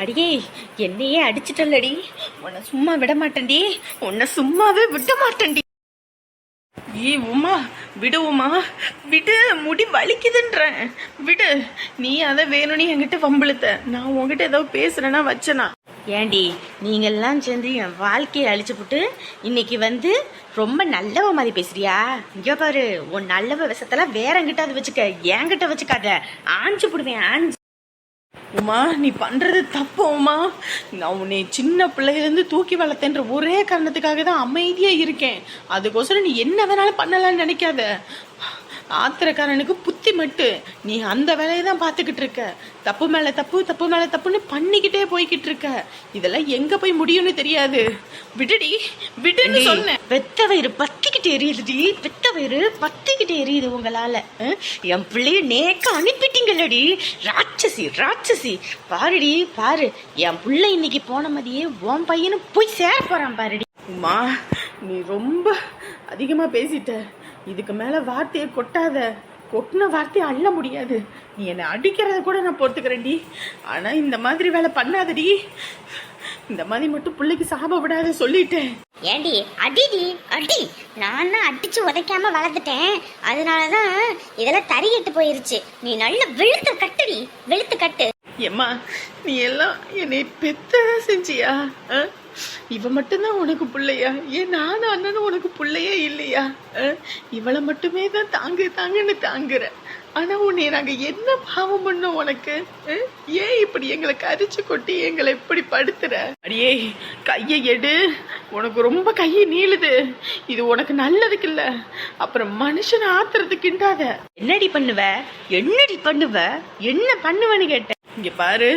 அடியே என்னையே அடிச்சிட்டல்லடி, உன்னை சும்மா விட மாட்டேன்டி, உன்னை சும்மாவே விட மாட்டேன்டி. உமா விடு, உமா விடு, முடி வலிக்குதுன்றேன், விடு. நீ அதை வேணும்னு என்கிட்ட வம்பிழுத்த, நான் உங்ககிட்ட ஏதோ பேசுறேன்னா வச்சனா? ஏண்டி நீங்கெல்லாம் சேர்ந்து என் வாழ்க்கையை அழிச்சு போட்டு இன்னைக்கு ரொம்ப நல்லவ மாதிரி பேசுறியா? இங்க பாரு, உன் நல்லவ விஷத்தெல்லாம் வேற என்கிட்ட அது வச்சுக்க, என்கிட்ட வச்சுக்காத, ஆஞ்சு போடுவேன் ஆஞ்சு. உமா நீ பண்றது தப்பு உமா. நான் உன்னை சின்ன பிள்ளையிலேருந்து தூக்கி வளர்த்தேன்ற ஒரே காரணத்துக்காக தான் அமைதியா இருக்கேன். அதுக்கோசரம் நீ என்ன வேணாலும் பண்ணலான்னு நினைக்காத. ஆத்திரக்காரனுக்கு புத்தி மட்டு. நீ அந்த வேலையை தான் பார்த்துக்கிட்டு இருக்க. தப்பு மேல தப்பு, தப்பு மேல தப்புன்னு பண்ணிக்கிட்டே போய்கிட்டு இருக்க. இதெல்லாம் எங்க போய் முடியும்னு தெரியாது. விடுடி, விடுன்னு சொன்னேன். வெத்த வயிறு பத்திக்கிட்டு எரியுதுடி, வெத்த வயிறு பத்திக்கிட்டு எரியுது உங்களால. என் பிள்ளைய நேக்க அனுப்பிட்டீங்களடி, ராட்சசி ராட்சசி. பாருடி பாரு, என் பிள்ளை இன்னைக்கு போன மாதிரியே உன் பையனு போய் சேர போறான் பாருடி. உமா நீ ரொம்ப அதிகமா பேசிட்ட. இதுக்கு மேல வார்த்தையை கொட்டாத. கொட்டின வார்த்தையை அள்ள முடியாது. நீ என்னை அடிக்கிறத கூட நான் பொறுத்துக்கிறேன்டி, ஆனா இந்த மாதிரி வேலை பண்ணாதடி. இந்த மாதிரி மட்டும் பிள்ளைக்கு சாப விடாத சொல்லிட்டேன். ஏண்டி அடிடி அடி, நான் தான் அடிச்சு உதைக்காம வளர்த்துட்டேன், அதனாலதான் இதெல்லாம் தறியிட்டு போயிருச்சு. நீ நல்ல வெளுத்து கட்டுடி, வெளுத்து கட்டு. ஏம்மா நீ எல்லாம் என்னை பெத்த செஞ்சியா? இவ மட்டும்தான் உனக்கு பிள்ளையா? ஏன் நானும் அண்ணனும் உனக்கு பிள்ளையே இல்லையா? இவளை மட்டுமே தான் தாங்கு தாங்குன்னு தாங்குற. ஆனா உன்னை நாங்க என்ன பாவம் பண்ணோம் உனக்கு? ஏன் இப்படி எங்களை கரிச்சு கொட்டி எங்களை இப்படி படுத்துற? அடியே கையை எடு, உனக்கு ரொம்ப கையை நீளுது. இது உனக்கு நல்லதுக்கு இல்ல, அப்புறம் மனுஷனை ஆத்துறதுக்குண்டாத. என்னடி பண்ணுவ, என்னடி பண்ணுவ, என்ன பண்ணுவேன்னு கேட்டேன். இங்க பாரு,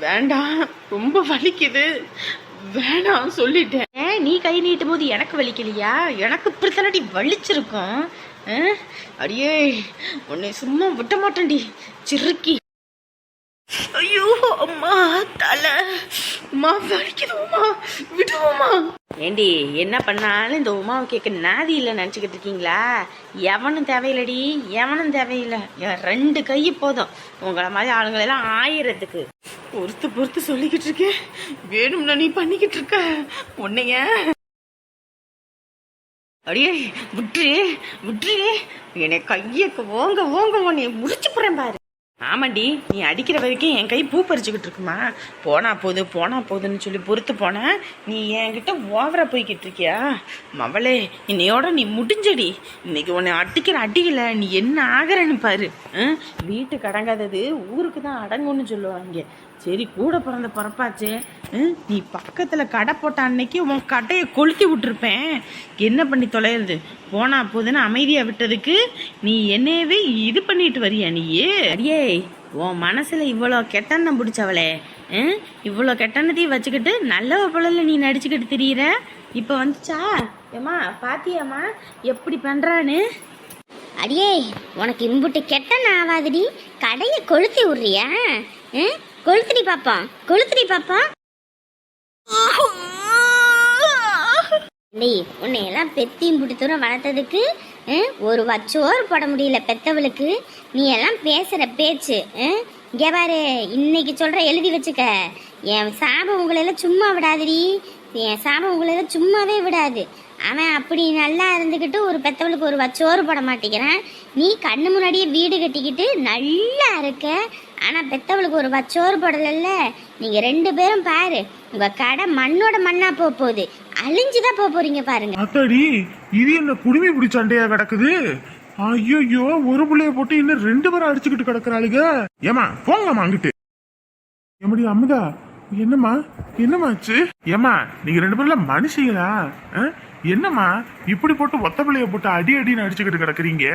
வேண்டாம், ரொம்ப வலிக்குது, வேணாம் சொல்லிட்டேன். நீ கை நீட்டும் போது எனக்கு வலிக்கலையா? எனக்கு இப்படித்தானடி வலிச்சிருக்கும். அடியே உன்னை சும்மா விட்ட மாட்டேன்டி சிறுக்கி. ஐயோ அம்மா தலை, உமா வலிக்குது, உமா விடுவோமா? ஏண்டி என்ன பண்ணாலும் இந்த உமாவை கேட்க நாதி இல்லை நினச்சிக்கிட்டு இருக்கீங்களா? எவனும் தேவையில்லடி, எவனும் தேவையில்லை. என் 2 கை போதும் உங்களை மாதிரி ஆளுங்களெல்லாம் ஆயிரத்துக்கு. பொறுத்து பொறுத்து சொல்லிக்கிட்டு இருக்கேன், வேணும்னா நீ பண்ணிக்கிட்டு இருக்க உன்னைய. அடியே விட்டுரு விட்டுரு, என்னை கையக்கு ஓங்க ஓங்க உன்னை முடிச்சு போறேன் பாரு. ஆமாண்டி, நீ அடிக்கிற வரைக்கும் என் கை பூ பறிச்சுக்கிட்டு இருக்குமா? போனா போதுன்னு சொல்லி பொறுத்து போன நீ என்கிட்ட ஓவரா போய்கிட்டு இருக்கியா? மவளே இன்னையோட நீ முடிஞ்சடி. இன்னைக்கு உன்னை அடிக்கிற அடிக்கல நீ என்ன ஆகிறன்னு பாரு. வீட்டுக்கு அடங்காதது ஊருக்கு தான் அடங்கும்னு சொல்லுவாங்க. சரி கூட பிறந்த பிறப்பாச்சு, நீ பக்கத்துல கடை போட்ட அன்னைக்கு உன் கடையை கொளுத்தி விட்டுருப்பேன். என்ன பண்ணி தொலைறது? போனா போதுன்னு அமைதியா விட்டதுக்கு நீ என்னையவே இது பண்ணிட்டு வரியா நீயே? அடியே உன் மனசுல இவ்வளோ கெட்டெண்ணம் பிடிச்சவளே, இவ்வளோ கெட்டெண்ணத்தையும் வச்சுக்கிட்டு நல்லவ பிள்ளைல நீ நடிச்சுக்கிட்டு திரியிற. இப்போ வந்துச்சா? ஏம்மா பாத்தியாம்மா எப்படி பண்றான்னு? அடியே உனக்கு இம்புட்டு கெட்டன ஆகாதுடி, கடையை கொளுத்தி விடுறியா? கொளுத்துடி பாப்பா, கொளுத்துடி பாப்பா. உன்னை எல்லாம் பெத்தியும் புட்டி தூரம் வளர்த்ததுக்கு ஒரு வச்சோர் போட முடியல பெத்தவளுக்கு. நீ எல்லாம் பேசுற பேச்சு இங்க பாரு, இன்னைக்கு சொல்ற எழுதி வச்சுக்க. என் சாபம் உங்களெல்லாம் சும்மா விடாதுடி, என் சாபம் உங்களெல்லாம் சும்மாவே விடாது. அவன் அப்படி நல்லா இருந்துக்கிட்டு ஒரு பெத்தவளுக்கு ஒரு வச்சோறு போட மாட்டேங்கிறான். நீ கண்ணு முன்னாடியே வீடு கட்டிக்கிட்டு நல்லா இருக்க, ஆனால் பெத்தவளுக்கு ஒரு வச்சோறு போடல. நீங்கள் 2 பேரும் பாரு, உங்கள் கடை மண்ணோட மண்ணா போகுது, அழிஞ்சுதான் போறீங்க பாருங்க. அத்தாடி இது என்ன குடுமி பிடி சண்டையா கிடக்குது? ஐயோ, ஒரு புள்ளைய போட்டு இன்னும் 2 பேரும் அடிச்சுக்கிட்டு கிடக்குறாளுங்க. ஏமா போங்கம்மா அங்கிட்டு. எம்மடி அமுதா, என்னம்மா என்னமாச்சு? ஏமா நீங்க 2 பேர்ல மனுஷங்களா? என்னம்மா இப்படி போட்டு ஒத்த பிள்ளைய போட்டு அடி அடின்னு அடிச்சுக்கிட்டு கிடக்குறீங்க?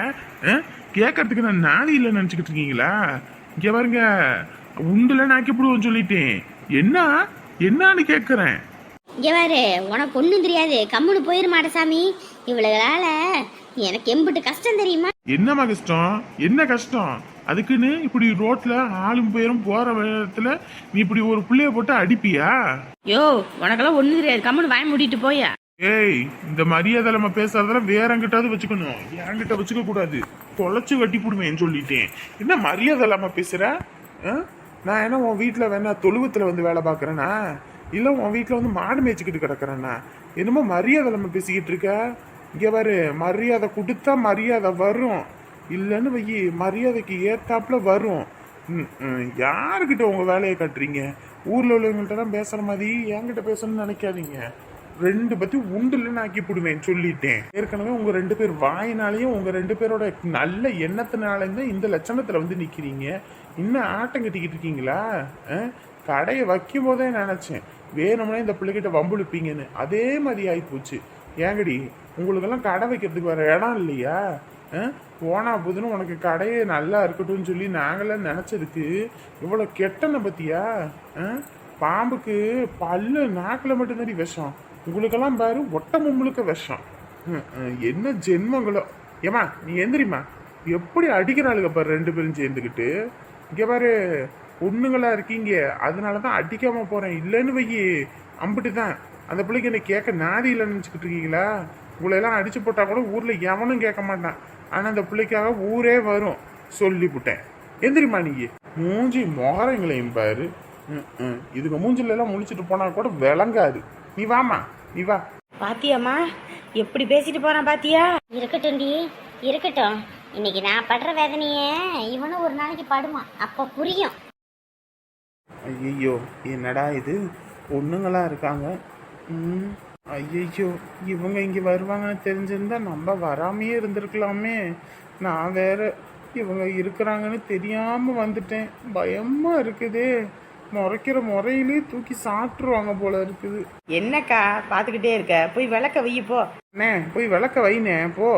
கேட்கறதுக்கு நான் நாதி இல்லைன்னு நினைச்சுக்கிட்டு இருக்கீங்களா? இங்க பாருங்க, உண்டுல நாக்கிப்படுவோம் சொல்லிட்டேன். என்னான்னு கேட்கறேன். இங்க பாரு, உனக்கு ஒண்ணும் தெரியாது, கம்முனு போயிரு மாடசாமி. இவ்வளவுனால எனக்கு எம்பிட்டு கஷ்டம் தெரியுமா? என்னம்மா கஷ்டம்? என்ன கஷ்டம்? அதுக்குன்னு இப்படி ரோட்ல ஆளும் பேரும் போற இடத்துல நீ இப்படி ஒரு புள்ளைய போட்டு அடிப்பியா? யோ உனக்கெல்லாம் ஒண்ணும் தெரியாது, கம்முனு வாய் மூடிட்டு போயா. ஏய், இந்த மரியாதை நம்ம பேசுறதெல்லாம் வேற எங்கிட்டாவது வச்சுக்கணும், என்கிட்ட வச்சுக்க கூடாது. தொலைச்சு கட்டி போடுவேன் சொல்லிட்டேன். என்ன மரியாதை இல்லாம பேசுற? நான் என்ன உன் வீட்டில் வேணா தொழுவத்தில் வந்து வேலை பார்க்குறேன்னா இல்லை உன் வீட்டில் வந்து மாடு மேய்ச்சிக்கிட்டு கிடக்குறேன்னா என்னமோ மரியாதை நம்ம பேசிக்கிட்டு இருக்க. இங்கே பாரு, மரியாதை கொடுத்தா மரியாதை வரும், இல்லைன்னு வையி மரியாதைக்கு ஏத்தாப்புல வரும். யாருக்கிட்ட உங்கள் வேலையை கட்டுறீங்க? ஊரில் உள்ளவங்கள்ட்ட தான் பேசுகிற மாதிரி என்கிட்ட பேசணும்னு நினைக்காதீங்க. ரெண்டு பத்தி உண்டுலன்னு ஆக்கி போடுவேன் சொல்லிட்டேன். ஏற்கனவே உங்க ரெண்டு பேர் வாயினாலையும் உங்க ரெண்டு பேரோட நல்ல எண்ணத்தினாலையும் தான் இந்த லட்சணத்துல வந்து நிக்கிறீங்க. இன்னும் ஆட்டம் கட்டிக்கிட்டு இருக்கீங்களா? கடையை வைக்கும் போதே நினைச்சேன் வேணும்னா இந்த பிள்ளைகிட்ட வம்புழுப்பீங்கன்னு. அதே மாதிரி ஆயிப்போச்சு. ஏங்கடி உங்களுக்கெல்லாம் கடை வைக்கிறதுக்கு வேற இடம் இல்லையா? போனா போதுன்னு உனக்கு கடையே நல்லா இருக்கட்டும்னு சொல்லி நாங்களாம் நினைச்சதுக்கு இவ்வளவு கெட்டன பத்தியா? பாம்புக்கு பல்லு நாக்கில் மட்டும்தான் விஷம், உங்களுக்கெல்லாம் பாரு ஒட்ட மும்முழுக்க விஷம். என்ன ஜென்மங்களோ. ஏமா நீ எந்திரிமா, எப்படி அடிக்கிறாளுங்க பாரு ரெண்டு பேரும் சேர்ந்துக்கிட்டு. இங்கே பாரு, பொண்ணுங்களா இருக்கீங்க அதனாலதான் அடிக்காம போறேன், இல்லைன்னு வையி அம்பிட்டு தான். அந்த பிள்ளைக்கு என்ன கேட்க நாதி இல்லைன்னு நினச்சிக்கிட்டு இருக்கீங்களா? உங்களை எல்லாம் அடிச்சு போட்டா கூட ஊர்ல எவனும் கேட்க மாட்டான், ஆனா அந்த பிள்ளைக்காக ஊரே வரும் சொல்லிவிட்டேன். எந்திரிமா நீ. மூஞ்சி மொகரைங்களையும் பாரு. இதுக்கு மூஞ்சில எல்லாம் முழிச்சிட்டு போனா கூட விளங்காது. நீ வாமா, நீ வா. பாத்தியாம்மா எப்படி பேசிட்டு போறான் பாத்தியா? இருக்கட்டும்டி, இருக்கட்டும். இன்னைக்கு நான் படுற வேதனைய இவனும் ஒரு நாளைக்கு படுவான், அப்ப புரியும். ஐயோ என்னடா இது, பொண்ணுங்களா இருக்காங்க. ஐயோ இவங்க இங்க வருவாங்கன்னு தெரிஞ்சிருந்தா நம்ம வராமையே இருந்திருக்கலாமே. நான் வேற இவங்க இருக்கிறாங்கன்னு தெரியாம வந்துட்டேன். பயமா இருக்குதே, முறைக்கிற முறையிலே தூக்கி சாப்பிட்டுருவாங்க போல இருக்குது. என்னக்கா பாத்துக்கிட்டே இருக்க? போய் விளக்க வை போ. அண்ணே போய் விளக்க வைனே போ.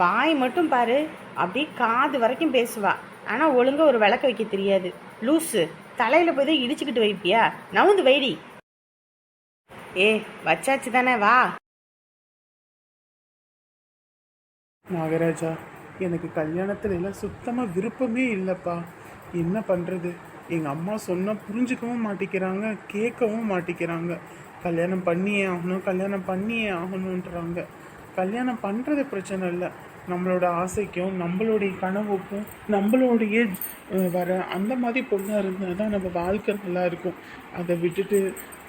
வாய் மட்டும் பாரு, அப்படியே காது வரைக்கும் பேசுவா, ஆனா ஒழுங்கா ஒரு விளக்க வைக்க தெரியாது. லூசு, தலையில போய் தான் இடிச்சுக்கிட்டு வைப்பியா? நவுந்து வைடி. ஏ வச்சாச்சு தானே, வா. நாகராஜா, எனக்கு கல்யாணத்துல எல்லாம் சுத்தமா விருப்பமே இல்லப்பா. என்ன பண்றது? எங்க அம்மா சொன்னா புரிஞ்சுக்கவும் மாட்டேங்கிறாங்க, கேட்கவும் மாட்டேங்கிறாங்க. கல்யாணம் பண்ணியே ஆகணும், கல்யாணம் பண்ணியே ஆகணுன்றாங்க. கல்யாணம் பண்றது பிரச்சனை இல்லை, நம்மளோட ஆசைக்கும் நம்மளுடைய கனவுக்கும் நம்மளுடைய வர அந்த மாதிரி பொண்ணாக இருந்தால் தான் நம்ம வாழ்க்கை நல்லா இருக்கும். அதை விட்டுட்டு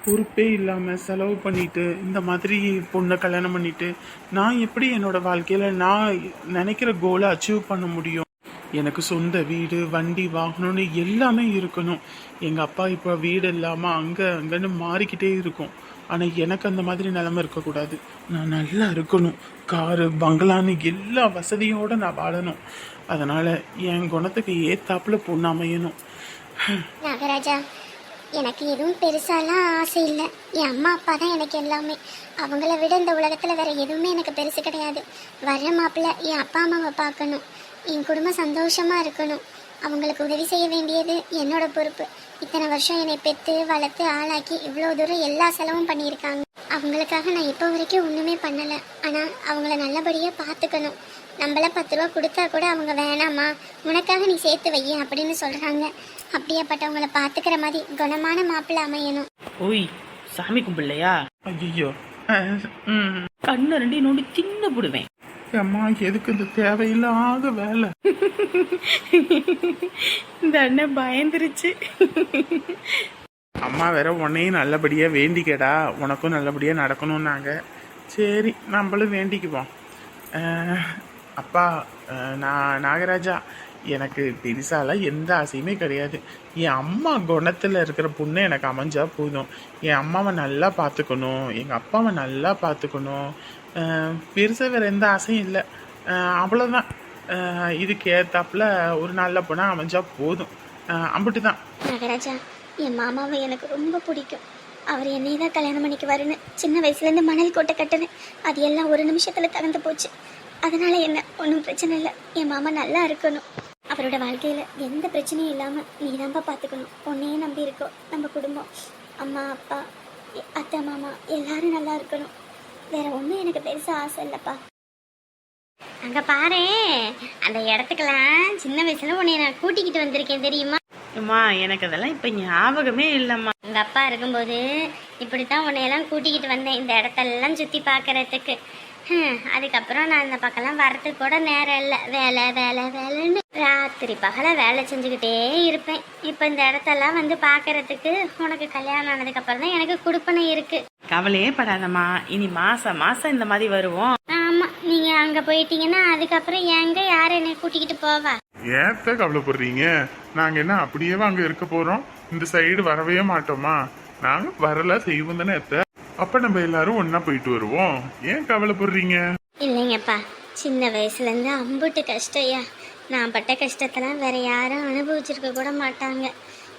பொறுப்பே இல்லாமல் செலவு பண்ணிட்டு இந்த மாதிரி பொண்ணை கல்யாணம் பண்ணிட்டு நான் எப்படி என்னோட வாழ்க்கையில் நான் நினைக்கிற கோலை அச்சீவ் பண்ண முடியும்? எனக்கு சொந்த வீடு, வண்டி, வாகனம்னு எல்லாமே இருக்கணும். எங்கள் அப்பா இப்போ வீடு இல்லாமல் அங்கன்னு மாறிக்கிட்டே இருக்கும். ஆனால் எனக்கு அந்த மாதிரி நிலைமை இருக்கக்கூடாது. நான் நல்லா இருக்கணும், காரு பங்களான்னு எல்லா வசதியோடு நான் வாழணும். அதனால் என் குணத்துக்கு ஏத்தாப்புல பொண்ணு அமையணும். நாகராஜா, எனக்கு எதுவும் பெருசாலாம் ஆசை இல்லை. என் அம்மா அப்பா தான் எனக்கு எல்லாமே. அவங்கள விட இந்த உலகத்தில் வேற எதுவுமே எனக்கு பெருசு கிடையாது. வர்ற மாப்பிள்ள என் அப்பா அம்மாவை பார்க்கணும், என் குடும்பம் சந்தோஷமாக இருக்கணும். அவங்களுக்கு உதவி செய்ய வேண்டியது என்னோட பொறுப்பு. இத்தனை வருஷம் என்னை பெற்று வளர்த்து ஆளாக்கி இவ்வளோ தூரம் எல்லா செலவும் பண்ணியிருக்காங்க. அவங்களுக்காக நான் இப்போ வரைக்கும் ஒன்றுமே பண்ணலை. ஆனால் அவங்கள நல்லபடியாக பார்த்துக்கணும். நம்மள 10 ரூபா கொடுத்தா கூட அவங்க வேணாமா, உனக்காக நீ சேர்த்து வை அப்படின்னு சொல்கிறாங்க. அப்படியாப்பட்டவங்களை பார்த்துக்கிற மாதிரி குணமான மாப்பிள்ளை அமையணும். ஓய், சாமி கும்பிடலையா? ஐயோ கண்ணு ரெண்டி நோண்டி தின்ன போடுவேன். அம்மா எதுக்கு இந்த தேவையில்லாத வேலை? இந்த அண்ணன் பயந்துருச்சு. அம்மா வேற உன்னையும் நல்லபடியாக வேண்டிக்கடா, உனக்கும் நல்லபடியாக நடக்கணும்னாங்க. சரி நம்மளும் வேண்டிக்குவோம். அப்பா, நான் நாகராஜா, எனக்கு பெருசாலாம் எந்த ஆசையுமே கிடையாது. என் அம்மா குணத்தில் இருக்கிற பொண்ணு எனக்கு அமைஞ்சா போதும். என் அம்மாவை நல்லா பார்த்துக்கணும், எங்கள் அப்பாவை நல்லா பார்த்துக்கணும். பெருசாக வேறு எந்த ஆசையும் இல்லை. அவ்வளோதான். இதுக்கு ஏற்றாப்புல ஒரு நல்ல பொண்ணாக அமைஞ்சா போதும், அம்பிட்டு தான். நாகராஜா, என் மாமாவை எனக்கு ரொம்ப பிடிக்கும். அவர் என்னை தான் கல்யாணம் பண்ணிக்குவாருன்னு சின்ன வயசுலேருந்து மணல் கோட்டை கட்டுனேன். அது எல்லாம் ஒரு நிமிஷத்தில் தகர்ந்து போச்சு. அதனால என்ன ஒன்றும் பிரச்சனை இல்லை. என் மாமா நல்லா இருக்கணும். அவரோட வாழ்க்கையில் எந்த பிரச்சனையும் இல்லாமல் நீ தான்ப்பா பார்த்துக்கணும். உன்னையே நம்பி இருக்கோம். நம்ம குடும்பம், அம்மா அப்பா அத்தை மாமா எல்லாரும் நல்லா இருக்கணும். வேற ஒன்றும் எனக்கு பெருசாக ஆசை இல்லைப்பா. அங்கே பாரு, அந்த இடத்துக்கெல்லாம் சின்ன வயசுல உன்னை நான் கூட்டிக்கிட்டு வந்திருக்கேன் தெரியுமா? அம்மா எனக்கு அதெல்லாம் இப்போ ஞாபகமே இல்லைம்மா. எங்கள் அப்பா இருக்கும்போது இப்படித்தான் உன்னையெல்லாம் கூட்டிக்கிட்டு வந்தேன் இந்த இடத்தெல்லாம் சுற்றி பார்க்கறதுக்கு. அதுக்கப்புறம் நான் இந்த பக்கம்லாம் வரத்துக்கு கூட நேரம் இல்லை. வேலை வேலை வேலைன்னு ராத்திரி பகல வேலை செஞ்சுக்கிட்டே இருப்பேன். இப்போ இந்த இடத்தெல்லாம் வந்து பார்க்கறதுக்கு உனக்கு கல்யாணம் ஆனதுக்கப்புறம் தான் எனக்கு குடுப்பனை இருக்கு. கவலையே படாதம்மா, இனி மாசம் மாசம் இந்த மாதிரி வருவோம். ஆமாம், நீங்கள் அங்கே போயிட்டீங்கன்னா அதுக்கப்புறம் எங்க யார் என்னை கூட்டிக்கிட்டு போவா? ஏத்த கவலைப்படுறீங்க? நாங்க என்ன அப்படியே அங்க இருக்க போறோம்? இந்த சைடு வரவே மாட்டோமா? நாங்க வரல செய்வோம் தானே அத்தை. அப்ப நம்ம எல்லாரும் ஒன்னா போயிட்டு வருவோம். ஏன் கவலைப்படுறீங்க? இல்லைங்கப்பா, சின்ன வயசுலேருந்து அம்புட்டு கஷ்டம்யா. நான் பட்ட கஷ்டத்தெல்லாம் வேற யாரும் அனுபவிச்சிருக்க கூட மாட்டாங்க.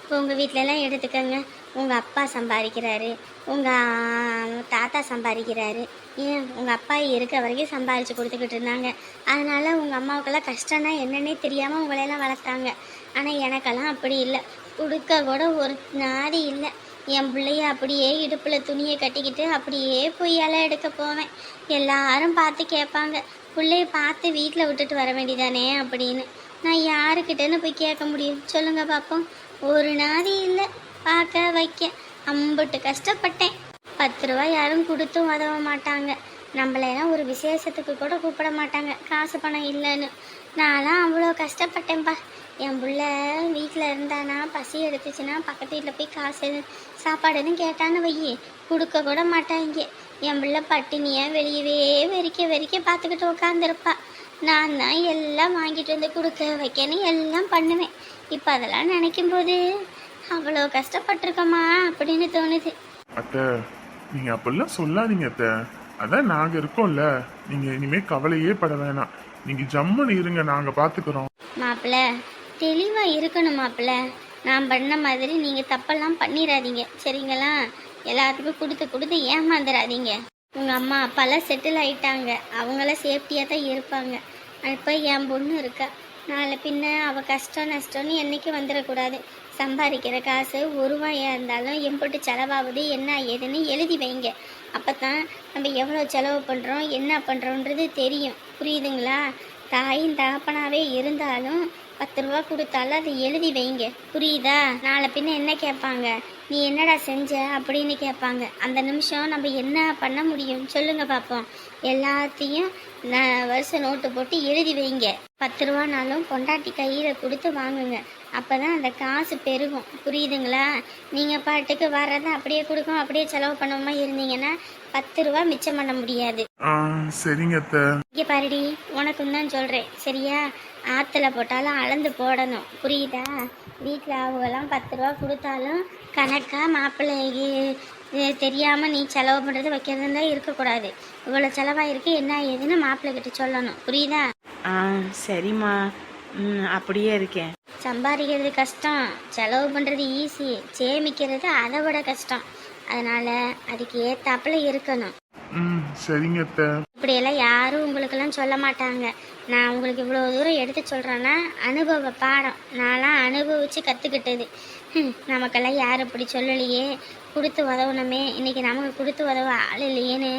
இப்போ உங்கள் வீட்டிலலாம் எடுத்துக்கோங்க, உங்கள் அப்பா சம்பாதிக்கிறாரு, உங்கள் தாத்தா சம்பாதிக்கிறாரு, ஏன் உங்கள் அப்பா இருக்க வரைக்கும் சம்பாதிச்சு கொடுத்துக்கிட்டு இருந்தாங்க. அதனால் உங்கள் அம்மாவுக்கெல்லாம் கஷ்டம்னா என்னன்னே தெரியாமல் உங்களையெல்லாம் வளர்த்தாங்க. ஆனால் எனக்கெல்லாம் அப்படி இல்லை, கொடுக்க கூட ஒரு நாதி இல்லை. என் பிள்ளைய அப்படியே இடுப்பில் துணியை கட்டிக்கிட்டு அப்படியே போய் இலை எடுக்க போவேன். எல்லாரும் பார்த்து கேட்பாங்க, பிள்ளைய பார்த்து வீட்டில் விட்டுட்டு வர வேண்டியதானே அப்படின்னு. நான் யாருக்கிட்டேன்னு போய் கேட்க முடியும் சொல்லுங்க பார்ப்போம்? ஒரு நாதி இல்லை பார்க்க வைக்க. அம்புட்டு கஷ்டப்பட்டேன். 10 ரூபா யாரும் கொடுத்தும் உதவ மாட்டாங்க. நம்மளையெல்லாம் ஒரு விசேஷத்துக்கு கூட கூப்பிட மாட்டாங்க காசு பணம் இல்லைன்னு. நான்லாம் அவ்வளோ கஷ்டப்பட்டேன்ப்பா. என் புள்ள வீட்டில் இருந்தானா பசி எடுத்துச்சுன்னா பக்கத்து வீட்டில் போய் காசு சாப்பாடுன்னு கேட்டான்னு வையி கொடுக்க கூட மாட்டாங்க. என் பிள்ளை பட்டினியாக வெளியவே வெறிக்க பார்த்துக்கிட்டு உட்காந்துருப்பா. நான் தான் எல்லாம் வாங்கிட்டு வந்து கொடுக்க வைக்கன்னு எல்லாம் பண்ணுவேன். இப்போ அதெல்லாம் நினைக்கும் போது அவ்வளோ கஷ்டப்பட்டிருக்கோமா அப்படின்னு தோணுது. அத்தை, நீங்க அப்பெல்லாம் சொல்லாதீங்க அத்தை. அதான் நாங்க இருக்கோம்ல, நீங்க இனிமே கவலையே பட வேணாம். நீங்க ஜம்முன்னு இருங்க, நாங்க பாத்துக்கிறோம். மாப்பிள்ள தெளிவாக இருக்கணும் மாப்பிள்ள. நான் பண்ண மாதிரி நீங்கள் தப்பெல்லாம் பண்ணிடாதீங்க சரிங்களா? எல்லாத்துக்கும் கொடுத்து ஏமாந்துடாதீங்க. உங்கள் அம்மா அப்பாலாம் செட்டில் ஆகிட்டாங்க, அவங்களாம் சேஃப்டியாக தான் இருப்பாங்க. இப்போ என் பொண்ணு இருக்கா, நாளை பின்ன அவள் கஷ்டம் நஷ்டம்னு என்றைக்கும் வந்துடக்கூடாது. சம்பாதிக்கிற காசு 1 ரூபாயாக இருந்தாலும் எம்பிட்டு செலவாகுது என்ன ஏதுன்னு எழுதி வைங்க. அப்போ தான் நம்ம எவ்வளோ செலவு பண்ணுறோம் என்ன பண்ணுறோன்றது தெரியும். புரியுதுங்களா? தாயும் தகப்பனாவே இருந்தாலும் 10 ரூபா கொடுத்தாலும் அதை எழுதி வைங்க. புரியுதா? நாளை பின்ன என்ன கேட்பாங்க, நீ என்னடா செஞ்ச அப்படின்னு கேட்பாங்க. அந்த நிமிஷம் நம்ம என்ன பண்ண முடியும் சொல்லுங்க பார்ப்போம்? எல்லாத்தையும் வருஷ நோட்டு போட்டு எழுதி வைங்க. 10 ரூபானாலும் பொண்டாட்டி கையில் கொடுத்து வாங்குங்க. அப்போ தான் அந்த காசு பெருகும். புரியுதுங்களா? நீங்கள் பாட்டுக்கு வர்றதை அப்படியே கொடுக்கும் அப்படியே செலவு பண்ணாம இருந்தீங்கன்னா 10 ரூபா மிச்சம் பண்ண முடியாது. சரிங்க அத்தை. இங்கே பாருடி, உனக்கும் தான் சொல்கிறேன் சரியா? ஆற்றுல போட்டாலும் அளந்து போடணும். புரியுதா? வீட்டில் அவங்கெல்லாம் 10 ரூபா கொடுத்தாலும் கணக்காக மாப்பிள்ளைக்கு தெரியாமல் நீ செலவு பண்ணுறது வைக்கிறதுல இருக்கக்கூடாது. இவ்வளோ செலவாயிருக்கு என்ன ஏதுன்னு மாப்பிள்ளைகிட்ட சொல்லணும். புரியுதா? சரிம்மா, அப்படியே இருக்கேன். சம்பாதிக்கிறது கஷ்டம், செலவு பண்ணுறது ஈஸி, சேமிக்கிறது அதை விட கஷ்டம். அதனால் அதுக்கு ஏத்தாப்புல இருக்கணும். சரிங்க அத்தை. இப்படியெல்லாம் யாரும் உங்களுக்கெல்லாம் சொல்ல மாட்டாங்க. நான் உங்களுக்கு இவ்வளோ தூரம் எடுத்து சொல்கிறேன்னா அனுபவ பாடம். நான்லாம் அனுபவித்து கற்றுக்கிட்டது. நமக்கெல்லாம் யாரும் இப்படி சொல்லலையே, கொடுத்து உதவணுமே, இன்றைக்கி நமக்கு கொடுத்து உதவ ஆள் இல்லையேன்னு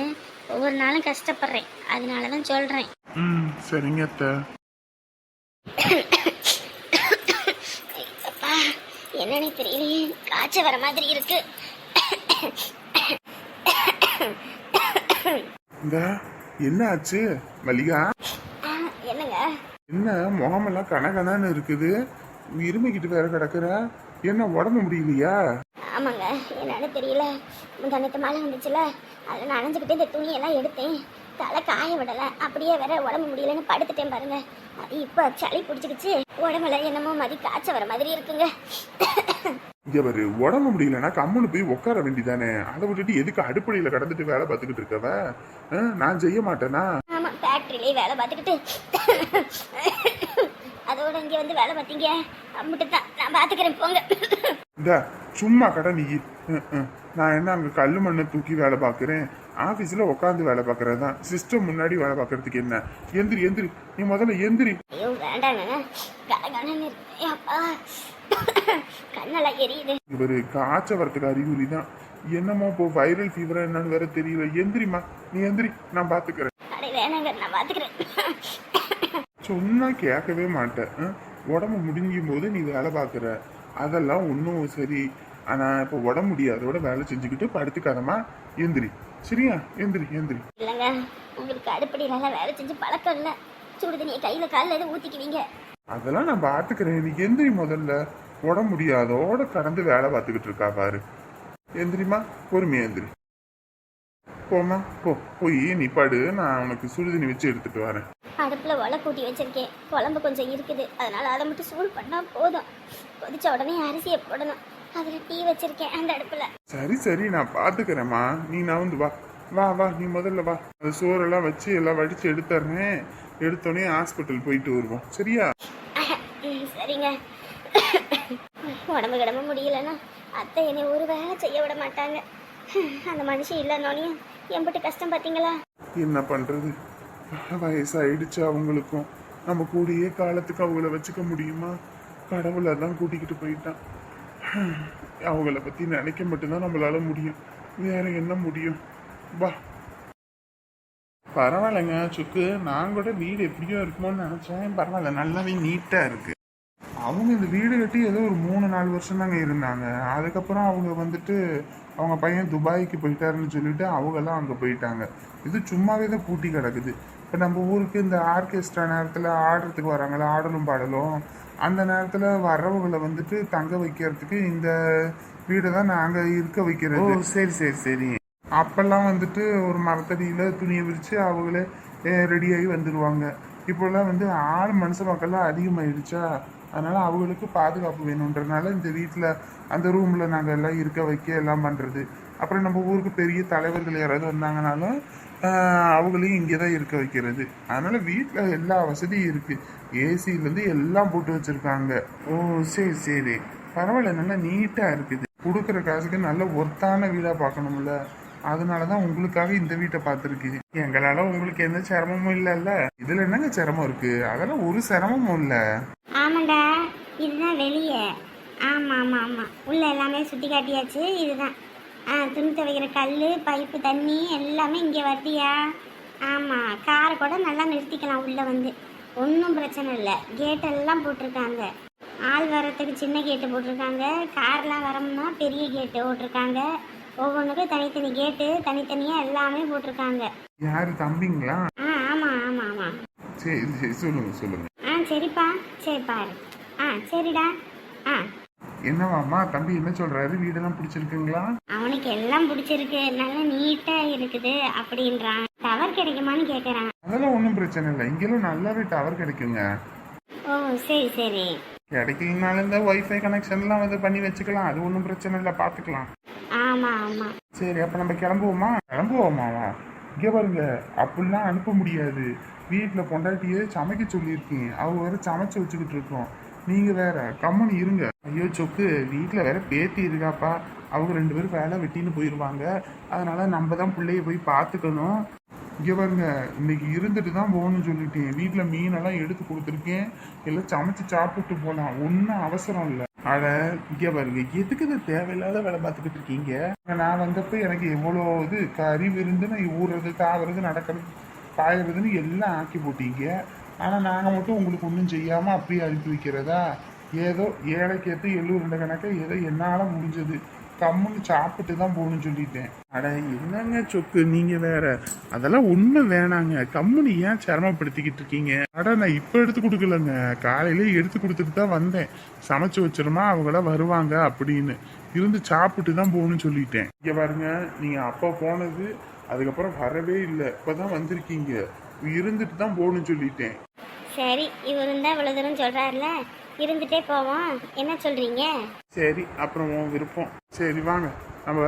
ஒவ்வொரு நாளும் கஷ்டப்படுறேன். அதனால தான் சொல்கிறேன். சரிங்க அத்தை. என்னன்னு தெரியலையே, காய்ச்சல் வர மாதிரி இருக்கு. என்ன ஆச்சு மல்லிகா? என்னங்க? என்ன முகமெல்லாம் கனகனான்னு இருக்குது, இருமிக்கிட்டு வேற கிடக்குற, என்ன உடம்பு முடியலையா? ஆமாங்க, என்னன்னு தெரியல. முந்தானத்து மழை வந்துச்சுல, அதில் நனைஞ்சுக்கிட்டு இந்த துணியெல்லாம் எடுத்தேன். தலை காய விடலை, அப்படியே வேற உடம்பு முடியலன்னு படுத்துட்டேன் பாருங்க. அது இப்போ சளி பிடிச்சிக்கிச்சு, உடம்புல என்னமோ மாதிரி காய்ச்சல் வர மாதிரி இருக்குங்க. இங்க பாரு, உடம்பு முடியலன்னா கம்முன்னு போய் உட்கார வேண்டிதானே, அதை விட்டுட்டு எதுக்கு அடுப்படியில கடந்துட்டு வேலை பார்த்துக்கிட்டு இருக்கவ? நான் செய்ய மாட்டேனா? ஆமா, ஃபேக்டரியிலே வேலை பார்த்துக்கிட்டு அதோட இங்க வந்து வேலை பார்த்தீங்க அப்படித்தான். நான் பார்த்துக்கிறேன் போங்க. இந்த சும்மா கடை நீ. நான் என்ன அங்க கல்லு மண்ணை தூக்கி வேலை பார்க்குறேன்? ஆபீஸ்ல உட்காந்து வேலை பார்க்கறது தான். சிஸ்டம் முன்னாடி வேலை பார்க்கறதுக்கு என்ன? எந்திரி எந்திரி, நீ முதல்ல எந்திரி. ஐயோ வேண்டாங்க, கண்ணெல்லாம் எரியுது. இவரு காய்ச்ச வரத்துக்கு அறிகுறி தான். என்னமோ இப்போ வைரல் ஃபீவரா என்னன்னு வேற தெரியல. எந்திரிமா, நீ எந்திரி, நான் பாத்துக்கிறேன். வேணாங்க, நான் பாத்துக்கிறேன். சொன்னா கேட்கவே மாட்டேன். உடம்பு முடிஞ்சும் போது நீ வேலை பார்க்குற, அதெல்லாம் ஒன்றும் சரி. ஆனா இப்போ உடம்பு முடியாதோட வேலை செஞ்சுக்கிட்டு படுத்துக்காதமா, எந்திரி சரியா? எந்திரி எந்திரி. இல்லைங்க, உங்களுக்கு அடுப்படியிலலாம் வேலை செஞ்சு பழக்கம் இல்லை. சுடு தண்ணியை கையில் காலில் எதுவும் ஊற்றிக்குவீங்க. அதெல்லாம் நான் பாத்துக்கிறேன். நீ எந்திரி முதல்ல. உடம்பு முடியாதோட கடந்து வேலை பார்த்துக்கிட்டு இருக்கா பாரு. எந்திரிமா, பொறுமையா எந்திரி. போமா, போய் நிப்பாடு. நான் உனக்கு சுடுதண்ணி வச்சு எடுத்துட்டு வரேன். அடுப்பில் ஒலை கூட்டி வச்சிருக்கேன். குழம்பு கொஞ்சம் இருக்குது, அதனால அதை மட்டும் சூடு பண்ணால் போதும். கொதிச்ச உடனே அரிசியை போடணும். அதில் டீ வச்சிருக்கேன் அந்த அடுப்பில். சரி நான் பாத்துக்கிறேம்மா. நீ நவுந்து வா. வா நீ முதல்ல வா. அந்த சோறெல்லாம் வச்சு எல்லாம் வடிச்சு எடுத்துறேன். எடுத்தோடனே ஹாஸ்பிட்டல் போயிட்டு வருவோம், சரியா? சரிங்க. உடம்பு கிடம்பு முடியலன்னா அத்தை என்னை ஒரு வேலை செய்ய விட மாட்டாங்க. அந்த மனுஷன் இல்லைன்னோனையும் எம்பிட்டு கஷ்டம் பார்த்தீங்களா? என்ன பண்றது, வயசாயிடுச்சு அவங்களுக்கும். நம்ம கூடிய காலத்துக்கு அவங்கள வச்சுக்க முடியுமா? கடவுளை தான் கூட்டிக்கிட்டு போயிட்டான். அவங்கள பத்தி நினைக்க மட்டும்தான் நம்மளால முடியும். வேற என்ன முடியும்? வா. பரவாயில்லைங்க சுக்கு. நான் கூட வீடு எப்படியோ இருக்குமோன்னு நினைச்சேன். பரவாயில்ல, நல்லாவே நீட்டா இருக்கு. அவங்க இந்த வீடு கட்டி ஏதோ ஒரு 3-4 வருஷம் தாங்க இருந்தாங்க. அதுக்கப்புறம் அவங்க வந்துட்டு அவங்க பையன் துபாய்க்கு போயிட்டாருன்னு சொல்லிட்டு அவங்கெல்லாம் அங்கே போயிட்டாங்க. இது சும்மாவே தான் பூட்டி கிடக்குது. இப்போ நம்ம ஊருக்கு இந்த ஆர்கெஸ்ட்ரா நேரத்தில் ஆடுறதுக்கு வராங்களா, ஆடலும் பாடலும், அந்த நேரத்தில் வர்றவங்களை வந்துட்டு தங்க வைக்கிறதுக்கு இந்த வீடை தான் நாங்கள் இருக்க வைக்கிறது. சரி. அப்பெல்லாம் வந்துட்டு ஒரு மரத்தடியில் துணியை விரித்து அவங்களே ரெடியாகி வந்துடுவாங்க. இப்போல்லாம் வந்து ஆள் மனுஷ மக்கள்லாம் அதிகமாகிடுச்சா, அதனால அவங்களுக்கு பாதுகாப்பு வேணுன்றதுனால இந்த வீட்டில் அந்த ரூமில் நாங்கள் எல்லாம் இருக்க வைக்க எல்லாம் பண்ணுறது. அப்புறம் நம்ம ஊருக்கு பெரிய தலைவர்கள் யாராவது வந்தாங்கனாலும் அவங்களையும் இங்கே தான் இருக்க வைக்கிறது. அதனால வீட்டில் எல்லா வசதியும் இருக்குது. ஏசிலேருந்து எல்லாம் போட்டு வச்சுருக்காங்க. சரி பரவாயில்ல, நல்லா நீட்டாக இருக்குது. கொடுக்குற காசுக்கு நல்ல ஒர்த்தான வீடாக பார்க்கணும்ல, அதனால தான் உங்களுக்காக இந்த வீட்டை பார்த்துருக்கு. எங்களால உங்களுக்கு எந்த சிரமமும் இல்லைல்ல. இதுல என்னங்க சிரமம் இருக்கு? அதெல்லாம் ஒரு சிரமமும் இல்லை. ஆமாண்டா, இதுதான் வெளியே. ஆமாம் உள்ள எல்லாமே சுட்டி காட்டியாச்சு. இதுதான் துணி துவைக்கிற கல், பைப்பு, தண்ணி எல்லாமே இங்கே வருதியா? ஆமாம், காரை கூட நல்லா நிறுத்திக்கலாம் உள்ளே வந்து. ஒன்றும் பிரச்சனை இல்லை. கேட்டெல்லாம் போட்டிருக்காங்க. ஆள் வரத்துக்கு சின்ன கேட்டு போட்டிருக்காங்க. கார்லாம் வரணும்னா பெரிய கேட்டு போட்டிருக்காங்க. ஒவ்வொன்றுக்கும் தனித்தனி கேட்டு, தனித்தனியாக எல்லாமே போட்டிருக்காங்க. யாரு தம்பிங்களா? ஆமாம். சரி சொல்லுங்க. சரிப்பா, சரி பாரு. சரிடா. என்னவாம்மா தம்பி என்ன சொல்றாரு? வீடெல்லாம் பிடிச்சிருக்குங்களா? அவனுக்கு எல்லாம் பிடிச்சிருக்கு, நல்லா நீட்டா இருக்குது அப்படின்றான். டவர் கிடைக்குமான்னு கேட்கறான். அதெல்லாம் ஒன்றும் பிரச்சனை இல்லை. இங்கெல்லாம் நல்லாவே டவர் கிடைக்குங்க. ஓ சரி. கிடைக்கலனாலும் இந்த வைஃபை கனெக்ஷன்லாம் வந்து பண்ணி வச்சுக்கலாம். அது ஒன்றும் பிரச்சனை இல்லை, பார்த்துக்கலாம். ஆமா. சரி, அப்போ நம்ம கிளம்புவோமாவா? இங்கே பாருங்க, அப்படிலாம் அனுப்ப முடியாது. வீட்டில் பொண்டாட்டியே சமைக்க சொல்லியிருக்கீங்க. அவங்க வேற சமைச்சு வச்சுக்கிட்டு இருக்கோம். நீங்கள் வேற கம்மனு இருங்க. ஐயோ சொக்கு, வீட்டில் வேற பேத்தி இருக்காப்பா. அவங்க 2 பேரும் வேலை வெட்டின்னு போயிடுவாங்க. அதனால நம்ம தான் பிள்ளைய போய் பார்த்துக்கணும். இங்கே பாருங்க, இன்னைக்கு இருந்துட்டு தான் போகணும்னு சொல்லிட்டேன். வீட்டில் மீனெல்லாம் எடுத்து கொடுத்துருக்கேன். எல்லாம் சமைச்சு சாப்பிட்டு போகலாம். ஒன்றும் அவசரம் இல்லை. அட இங்கே பாருங்க, எதுக்கு இது தேவையில்லாத வேலை பார்த்துக்கிட்டு இருக்கீங்க? நான் வந்தப்போ எனக்கு எவ்வளோ இது கறி விருந்து, நான் ஊறுறது, தாவறது, நடக்கிறது, பாயறதுன்னு எல்லாம் ஆக்கி போட்டீங்க. ஆனால் நாங்கள் மட்டும் உங்களுக்கு ஒன்றும் செய்யாமல் அப்படியே அனுப்பி வைக்கிறதா? ஏதோ ஏழைக்கேற்று 72 கணக்கை ஏதோ என்னால் முடிஞ்சது. கம்முன்னு சாப்பிட்டு தான் போகணும்னு சொல்லிட்டேன். அட என்னங்க சொக்கு, நீங்கள் வேற. அதெல்லாம் ஒன்றும் வேணாங்க. கம்முன்னு ஏன் சிரமப்படுத்திக்கிட்டு இருக்கீங்க? அட நான் இப்போ எடுத்து கொடுக்கலங்க, காலையிலே எடுத்து கொடுத்துட்டு தான் வந்தேன். சமைச்சு வச்சிருமா, அவங்களாம் வருவாங்க அப்படின்னு இருந்து சாப்பிட்டு தான் போகணும்னு சொல்லிட்டேன். இங்கே பாருங்க, நீங்கள் அப்போ போனது அதுக்கப்புறம் வரவே இல்லை. இப்போ தான் வந்திருக்கீங்க. இருந்துட்டு தான் போகணும்னு சொல்லிட்டேன். சரி, இவர் இருந்தால் இவ்வளோ தூரம் சொல்கிறாருல, இருந்துட்டே போவோம். என்ன சொல்கிறீங்க? சரி, அப்புறம் உன் விருப்பம். சரி வாங்க, நம்ம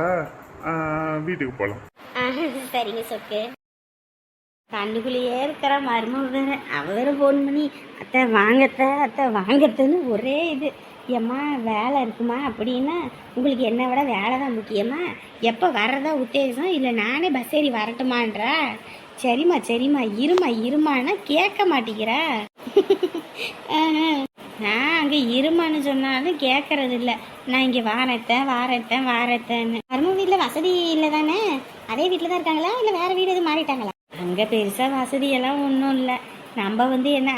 வீட்டுக்கு போகலாம். சரிங்க சொக்கு. கண்ணுக்குள்ளேயே இருக்கிற மருமக வேற. அவ வேற ஃபோன் பண்ணி அத்தை வாங்கத்தன்னு ஒரே இது. ஏம்மா வேலை இருக்குமா அப்படின்னா, உங்களுக்கு என்னை விட வேலை தான் முக்கியமா? எப்போ வர்றதா உத்தேசம்? இல்லை நானே பஸ் ஏறி வரட்டுமான்றா? சரிம்மா இருமான்னா கேட்க மாட்டேங்கிறா. நான் அங்கே இருமான்னு சொன்னாலும் கேட்கறது இல்லை. நான் இங்கே வாரத்தேன்னு. மருமக வீட்டில் வசதி இல்லை தானே? அதே வீட்டில் தான் இருக்காங்களா, இல்லை வேறு வீடு எதுவும் மாறிட்டாங்களா? அங்கே பெருசாக வசதியெல்லாம் ஒன்றும் இல்லை. நம்ம வந்து என்ன,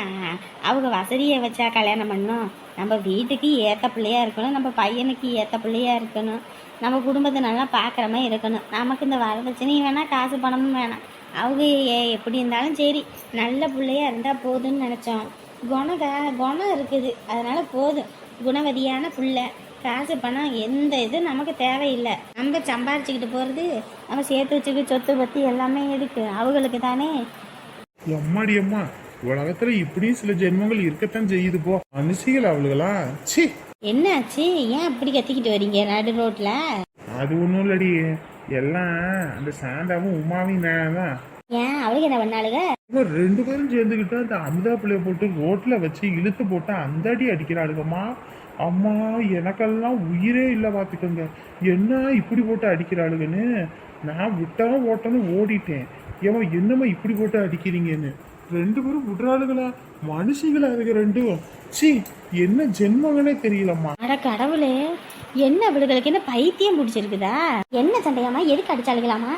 அவங்க வசதியை வச்சா கல்யாணம் பண்ணோம்? நம்ம வீட்டுக்கு ஏற்ற பிள்ளையா இருக்கணும், நம்ம பையனுக்கு ஏற்ற பிள்ளையா இருக்கணும், நம்ம குடும்பத்தை நல்லா பார்க்குற மாதிரி இருக்கணும். நமக்கு இந்த வரதட்சணையும் வேணாம், காசு பணமும் வேணாம். அவங்க எப்படி இருந்தாலும் சரி நல்ல பிள்ளையா இருந்தால் போதும்னு நினச்சோம். குணம் இருக்குது, அதனால போதும். குணவதியான பிள்ளை. காசு பணம் எந்த இது நமக்கு தேவையில்லை. நம்ம சம்பாரிச்சுக்கிட்டு போகிறது, நம்ம சேர்த்து வச்சுக்கிட்டு சொத்து பற்றி எல்லாமே எதுக்கு? அவங்களுக்கு தானே. எம்மாடி அம்மா, உலகத்துல இப்படியும் சில ஜென்மங்கள் இருக்கத்தான் செய்யுது போ. மனுஷிகள் அவளுகளா? சி. என்னாச்சு? ஏன் அப்படி கத்திக்கிட்டு வரீங்க நடு ரோட்ல? அது ஒண்ணும் இல்லடி, எல்லாம் அந்த சாந்தாவும் உமாவும் தான். ஏன் அவளுக்கு என்ன பண்ணாளுங்க? ரெண்டு பேரும் சேர்ந்துக்கிட்டு அந்த அமுதா பிள்ளைய போட்டு ரோட்ல வச்சு இழுத்து போட்டு அந்த அடி அடிக்கிறாளுங்கம்மா. அம்மா, எனக்கெல்லாம் உயிரே இல்லை பார்த்துக்கோங்க. என்ன இப்படி போட்டு அடிக்கிறாளுங்கன்னு நான் விட்டாலும் ஓட்டன்னு ஓடிட்டேன். ஏமா என்னம்மா இப்படி போட்டு அடிக்கிறீங்கன்னு. ரெண்டு பேரும் விடுறாளுங்களா? மனுஷங்களா அதுக்கு ரெண்டும்? சி, என்ன ஜென்மங்களே தெரியலம்மா. அட கடவுளே, என்ன இவளுகளுக்கு என்ன பைத்தியம் பிடிச்சிருக்குதா? என்ன சண்டையாமா? எதுக்கு அடிச்சாளுங்களாமா?